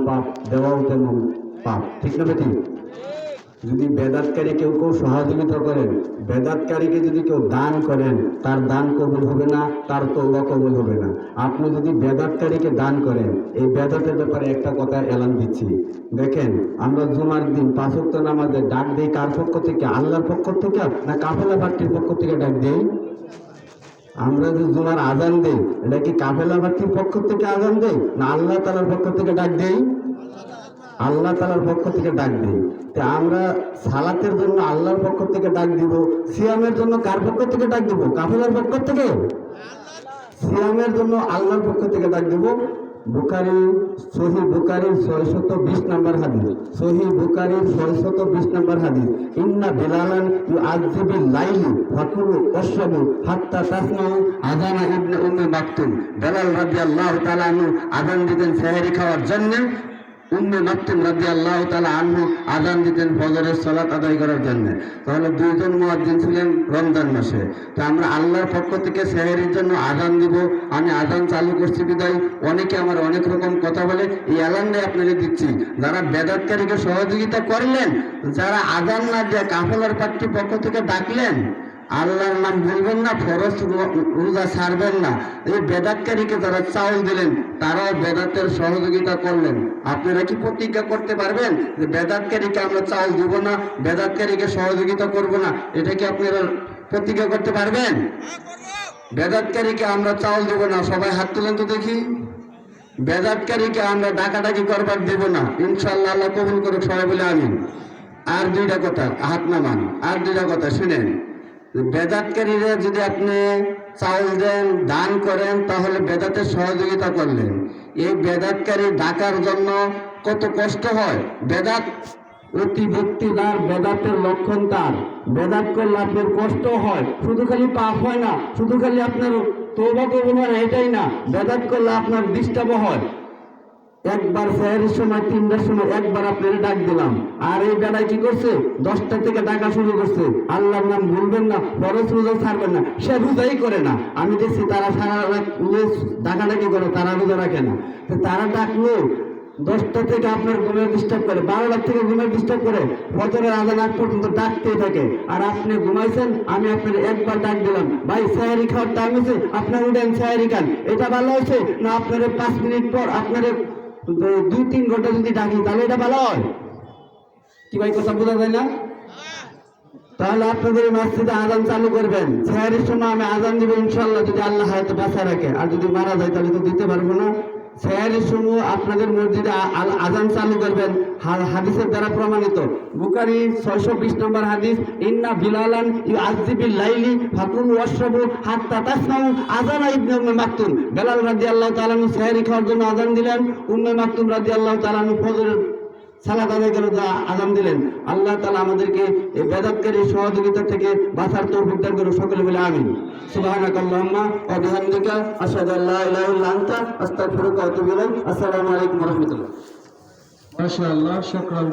পাপ, দেওয়াও তেমন পাপ। ঠিক না বেঠিক? যদি বেদাতকারী কেউ সহযোগিতা করেন, বেদাতকারীকে যদি কেউ দান করেন, তার দান কবুল হবে না, তার তওবা কবুল হবে না। আপনি যদি বেদাতকারীকে দান করেন, এই বেদাতের ব্যাপারে একটা কথা এলান দিচ্ছি। দেখেন, আমরা জুমার দিন 5 ওয়াক্ত নামাজে ডাক দেই কার পক্ষ থেকে? আল্লাহর পক্ষ থেকে না কাফেলা পার্টির পক্ষ থেকে ডাক দেই? আমরা যে জুমার আজান দেই, এটা কি কাফেলা পার্টির পক্ষ থেকে আজান দেই না আল্লাহ তাআলার পক্ষ থেকে ডাক দেই? আল্লাহ তাআলার পক্ষ থেকে ডাক দিই। তা আমরা সালাতের জন্য আল্লাহর পক্ষ থেকে ডাক দিব, সিয়ামের জন্য কার পক্ষ থেকে ডাক দিব? কাফেলার পক্ষ থেকে? সিয়ামের জন্য আল্লাহর পক্ষ থেকে ডাক দিব। বুখারী, সহিহ বুখারীর 620 নম্বর হাদিস, সহিহ বুখারীর 620 নম্বর হাদিস, ইন্না বিলালান ইউআযযিবিল লাইলি ফাকুলু ওয়াশরাবু হাত্তা তাসমাউ আযানা ইবনে উম্মে মাকতুম। বেলাল রাদিয়াল্লাহু তাআলা আনহু আযান দিতেন সেহরি খাওয়ার জন্য, উম্মে মাকতুম রাদিয়াল্লাহু তাআলা আনহু আযান দিতেন ফজরের সালাত আদায় করার জন্য। তাহলে দুইজন মুয়াজ্জিন ছিলেন রমজান মাসে। তো আমরা আল্লাহর পক্ষ থেকে সেহরির জন্য আযান দিব। আমি আযান চালু করছি বিদায় অনেকে আমার অনেক রকম কথা বলে, এই এলানটাই আপনাকে দিচ্ছি। যারা বেদাতকারীকে সহযোগিতা করলেন, যারা আযান না দিয়ে কাফেলার পার্টির পক্ষ থেকে ডাকলেন, আল্লাহর নাম বলবেন না, ফরজ রোজা ছাড়বেন না, এই বেদাতকারীকে যারা চাউল দিলেন, তারাও বেদাতের সহযোগিতা করলেন। আপনারা কি প্রতিজ্ঞা করতে পারবেন যে বেদাতকারীকে আমরা চাউল দিব না, বেদাতকারীকে সহযোগিতা করব না? এটা কি আপনারা প্রতিজ্ঞা করতে পারবেন? বেদাতকারীকে আমরা চাউল দেব না, সবাই হাত তুলেন তো দেখি। বেদাতকারীকে আমরা ডাকাডাকি করবার দেব না, ইনশাআল্লাহ আল্লাহ কবুল করুক, সবাই বলে আমিন। আর দুইটা কথা, হাত নামান, আর দুইটা কথা শুনেন। বেদাতকারীরা যদি আপনি চাউল দেন, দান করেন, তাহলে বেদাতের সহযোগিতা করলেন। এই বেদাতকারী ডাকার জন্য কত কষ্ট হয়। বেদাত অতি ভক্তিদার, বেদাতের লক্ষণ তার। বেদাত করলে আপনার কষ্ট হয়, শুধু খালি পাপ হয় না, শুধু খালি আপনার তওবা কবুল হয় না, এটাই না, বেদাত করলে আপনার ডিস্টার্ব হয়। একবার সেহরির সময় 3টার সময় একবার আপনারা ডাক দিলাম, আর এই বেলায় কি করছে? 10টা থেকে ডাকা শুরু করছে। আল্লাহর নাম ভুলবেন না, ফরজ রোজা ছাড়বেন না। সে রোজাই করে না, আমি দেখছি তারা সারা রাত ডাকাডাকি করে, তারা রোজা রাখে না। তারা ডাকলো 10টা থেকে আপনার ঘুমের ডিস্টার্ব করে, 12টা থেকে ঘুমের ডিস্টার্ব করে, ফজরের আজান আগ পর্যন্ত ডাকতেই থাকে। আর আপনি ঘুমাইছেন, আমি আপনার একবার ডাক দিলাম, ভাই সেহরি খাওয়ার টাইম হয়েছে, আপনার উঠেন সেহরি খান। এটা ভালো হয়েছে না আপনার 5 মিনিট পর আপনার 2-3 ঘন্টা যদি ডাকি, তাহলে এটা ভালো হয় কি? ভাই কথা বোঝা যায় না? তাহলে আপনাদের মসজিদে আজান চালু করবেন, সেহরির সময় আমি আজান দিব ইনশাআল্লাহ, যদি আল্লাহ হয়তো বাঁচা রাখে। আর যদি মারা যায় তাহলে তো দিতে পারবো না। সেহরির সময় আপনাদের মসজিদে আজান চালু করবেন, হাদিসের দ্বারা প্রমাণিত। বুখারী 620 নম্বর হাদিস, ইন্না বিলালান ইউআযযিবিল লাইলি ফাকুলু ওয়াশরাবু হাত্তা তাসমাউ আযানা ইবনে উম্মে মাকতুম। বেলাল রাদিয়াল্লাহু তাআলা আনহু সেহরি খাওয়ার জন্য আজান দিলেন, উম্মে মাকতুম রাদিয়াল্লাহু তাআলা আনহু ফজরের সালাত আদায় করে আযান দিলেন। আল্লাহ তাআলা আমাদেরকে এই বেদাতকারী সহযোগিতা থেকে বাঁচার তৌফিক দান করুন, সকলে বলে আমিন। সুবহানাকাল্লাহুম্মা ওয়া বিহামদিকা আশহাদু আল্লা ইলাহা ইল্লা আনতা আস্তাগফিরুকা ওয়া আতুবু ইলাইক। আসসালামু আলাইকুম ওয়া রাহমাতুল্লাহ। মাশাআল্লাহ, শুকরান।